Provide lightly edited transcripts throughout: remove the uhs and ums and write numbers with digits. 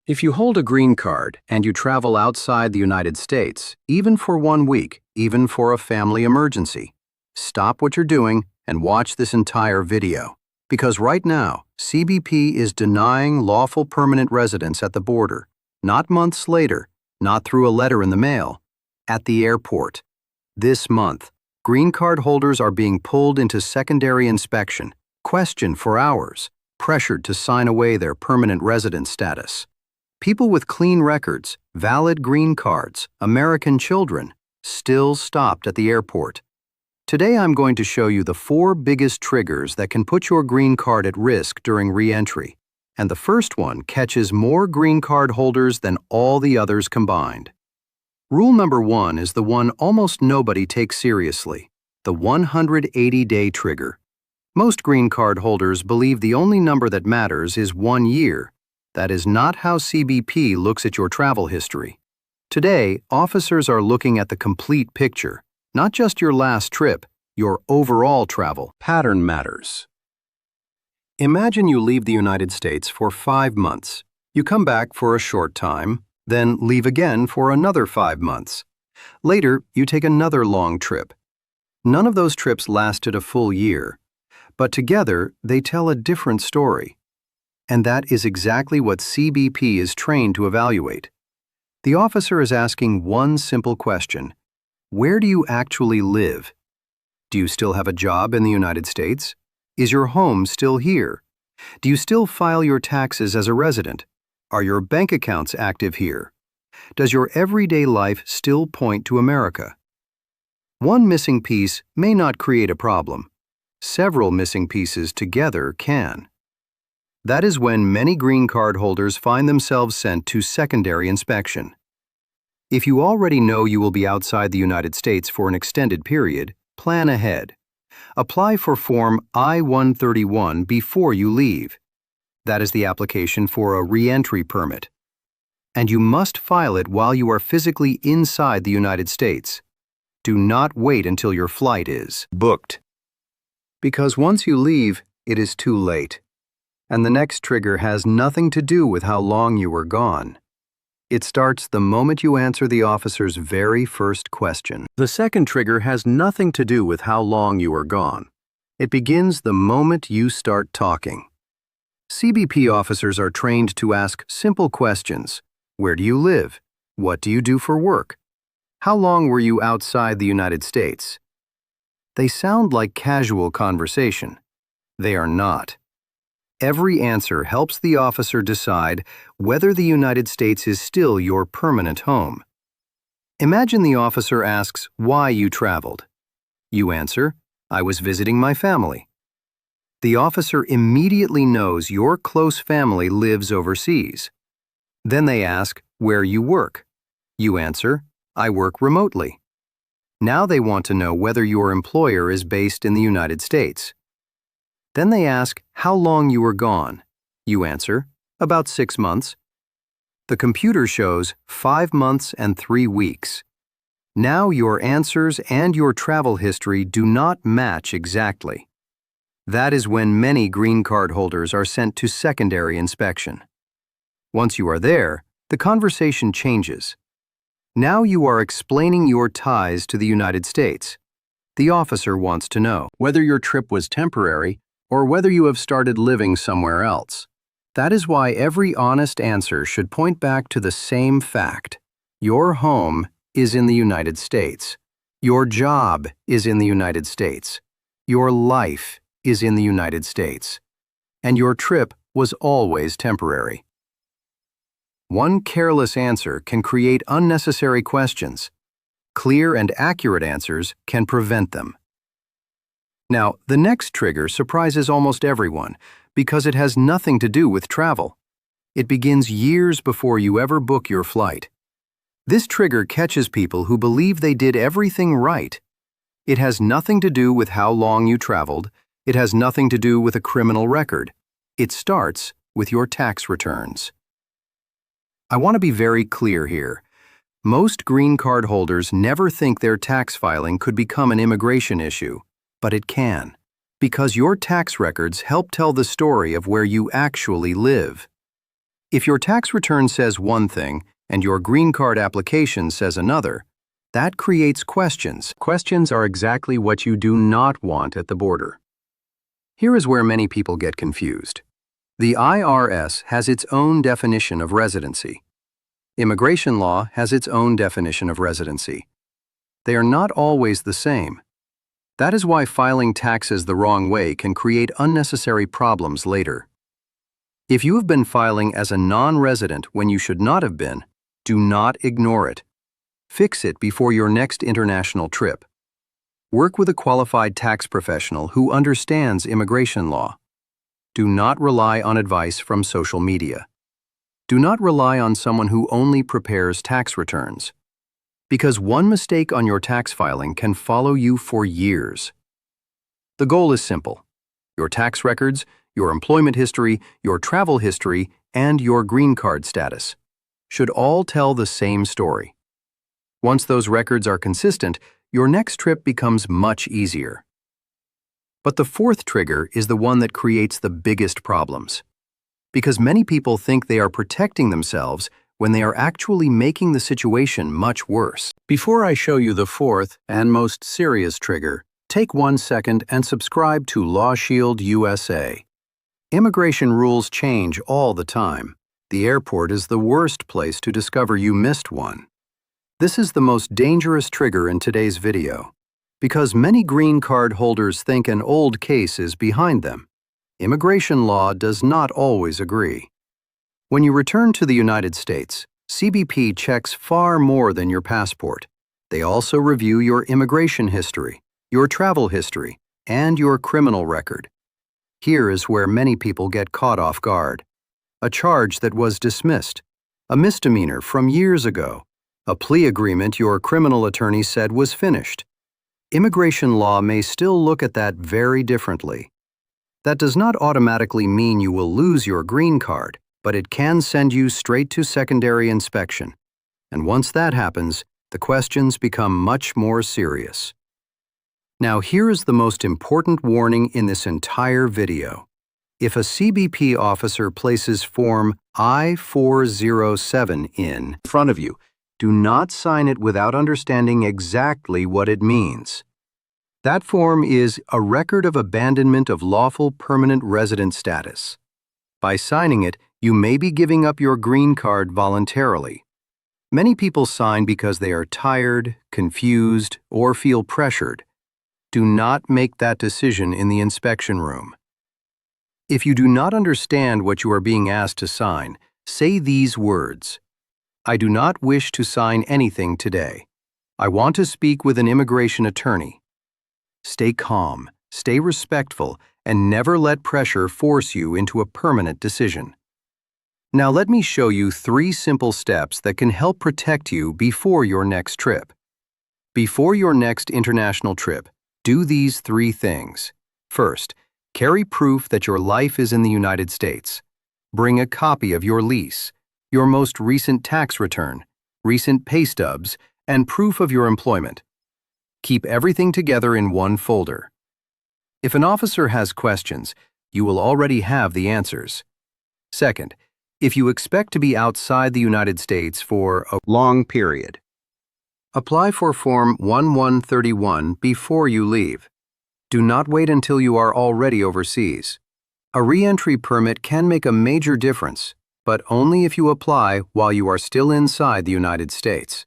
If you hold a green card and you travel outside the United States, even for 1 week, even for a family emergency, stop what you're doing and watch this entire video. Because right now, CBP is denying lawful permanent residence at the border, not months later, not through a letter in the mail, at the airport. This month, green card holders are being pulled into secondary inspection, questioned for hours, pressured to sign away their permanent resident status. People with clean records, valid green cards, American children, still stopped at the airport. Today I'm going to show you the 4 biggest triggers that can put your green card at risk during re-entry, and the first one catches more green card holders than all the others combined. Rule number 1 is the one almost nobody takes seriously, the 180-day trigger. Most green card holders believe the only number that matters is 1 year. That is not how CBP looks at your travel history. Today, officers are looking at the complete picture, not just your last trip, your overall travel. Pattern matters. Imagine you leave the United States for 5 months. You come back for a short time, then leave again for another 5 months. Later, you take another long trip. None of those trips lasted a full year, but together they tell a different story. And that is exactly what CBP is trained to evaluate. The officer is asking one simple question: where do you actually live? Do you still have a job in the United States? Is your home still here? Do you still file your taxes as a resident? Are your bank accounts active here? Does your everyday life still point to America? One missing piece may not create a problem. Several missing pieces together can. That is when many green card holders find themselves sent to secondary inspection. If you already know you will be outside the United States for an extended period, plan ahead. Apply for Form I-131 before you leave. That is the application for a re-entry permit. And you must file it while you are physically inside the United States. Do not wait until your flight is booked. Because once you leave, it is too late. And the next trigger has nothing to do with how long you were gone. It starts the moment you answer the officer's very first question. The second trigger has nothing to do with how long you were gone. It begins the moment you start talking. CBP officers are trained to ask simple questions. Where do you live? What do you do for work? How long were you outside the United States? They sound like casual conversation. They are not. Every answer helps the officer decide whether the United States is still your permanent home. Imagine the officer asks why you traveled. You answer, I was visiting my family. The officer immediately knows your close family lives overseas. Then they ask where you work. You answer, I work remotely. Now they want to know whether your employer is based in the United States. Then they ask how long you were gone. You answer, about 6 months. The computer shows 5 months and 3 weeks. Now your answers and your travel history do not match exactly. That is when many green card holders are sent to secondary inspection. Once you are there, the conversation changes. Now you are explaining your ties to the United States. The officer wants to know whether your trip was temporary or whether you have started living somewhere else. That is why every honest answer should point back to the same fact. Your home is in the United States. Your job is in the United States. Your life is in the United States. And your trip was always temporary. One careless answer can create unnecessary questions. Clear and accurate answers can prevent them. Now, the next trigger surprises almost everyone because it has nothing to do with travel. It begins years before you ever book your flight. This trigger catches people who believe they did everything right. It has nothing to do with how long you traveled. It has nothing to do with a criminal record. It starts with your tax returns. I want to be very clear here. Most green card holders never think their tax filing could become an immigration issue. But it can, because your tax records help tell the story of where you actually live. If your tax return says one thing and your green card application says another, that creates questions. Questions are exactly what you do not want at the border. Here is where many people get confused. The IRS has its own definition of residency. Immigration law has its own definition of residency. They are not always the same. That is why filing taxes the wrong way can create unnecessary problems later. If you have been filing as a non-resident when you should not have been, do not ignore it. Fix it before your next international trip. Work with a qualified tax professional who understands immigration law. Do not rely on advice from social media. Do not rely on someone who only prepares tax returns. Because one mistake on your tax filing can follow you for years. The goal is simple. Your tax records, your employment history, your travel history, and your green card status should all tell the same story. Once those records are consistent, your next trip becomes much easier. But the fourth trigger is the one that creates the biggest problems. Because many people think they are protecting themselves when they are actually making the situation much worse. Before I show you the fourth and most serious trigger, take 1 second and subscribe to LawShield USA. Immigration rules change all the time. The airport is the worst place to discover you missed one. This is the most dangerous trigger in today's video. Because many green card holders think an old case is behind them. Immigration law does not always agree. When you return to the United States, CBP checks far more than your passport. They also review your immigration history, your travel history, and your criminal record. Here is where many people get caught off guard. A charge that was dismissed, a misdemeanor from years ago, a plea agreement your criminal attorney said was finished. Immigration law may still look at that very differently. That does not automatically mean you will lose your green card, but it can send you straight to secondary inspection. And once that happens, the questions become much more serious. Now here is the most important warning in this entire video. If a CBP officer places Form I-407 in front of you, do not sign it without understanding exactly what it means. That form is a record of abandonment of lawful permanent resident status. By signing it, you may be giving up your green card voluntarily. Many people sign because they are tired, confused, or feel pressured. Do not make that decision in the inspection room. If you do not understand what you are being asked to sign, say these words. I do not wish to sign anything today. I want to speak with an immigration attorney. Stay calm, stay respectful, and never let pressure force you into a permanent decision. Now let me show you 3 simple steps that can help protect you before your next trip. Before your next international trip, do these 3 things. First, carry proof that your life is in the United States. Bring a copy of your lease, your most recent tax return, recent pay stubs, and proof of your employment. Keep everything together in one folder. If an officer has questions, you will already have the answers. Second, if you expect to be outside the United States for a long period, apply for Form 1131 before you leave. Do not wait until you are already overseas. A reentry permit can make a major difference, but only if you apply while you are still inside the United States.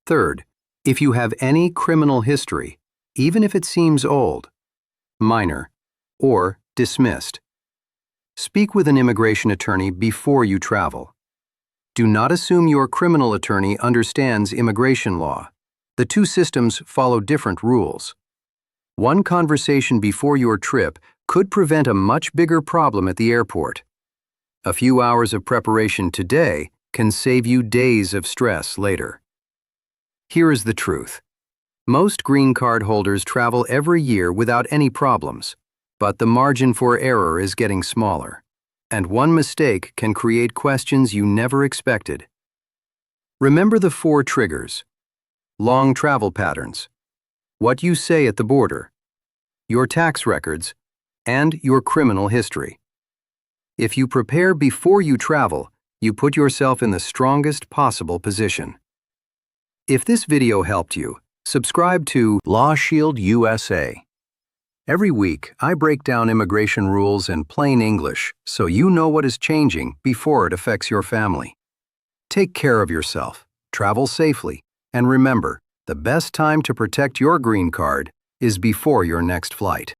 Third, if you have any criminal history, even if it seems old, minor, or dismissed, speak with an immigration attorney before you travel. Do not assume your criminal attorney understands immigration law. The 2 systems follow different rules. One conversation before your trip could prevent a much bigger problem at the airport. A few hours of preparation today can save you days of stress later. Here is the truth. Most green card holders travel every year without any problems, but the margin for error is getting smaller, and one mistake can create questions you never expected. Remember the 4 triggers: long travel patterns, what you say at the border, your tax records, and your criminal history. If you prepare before you travel, you put yourself in the strongest possible position. If this video helped you, subscribe to LawShield USA. Every week, I break down immigration rules in plain English so you know what is changing before it affects your family. Take care of yourself, travel safely, and remember, the best time to protect your green card is before your next flight.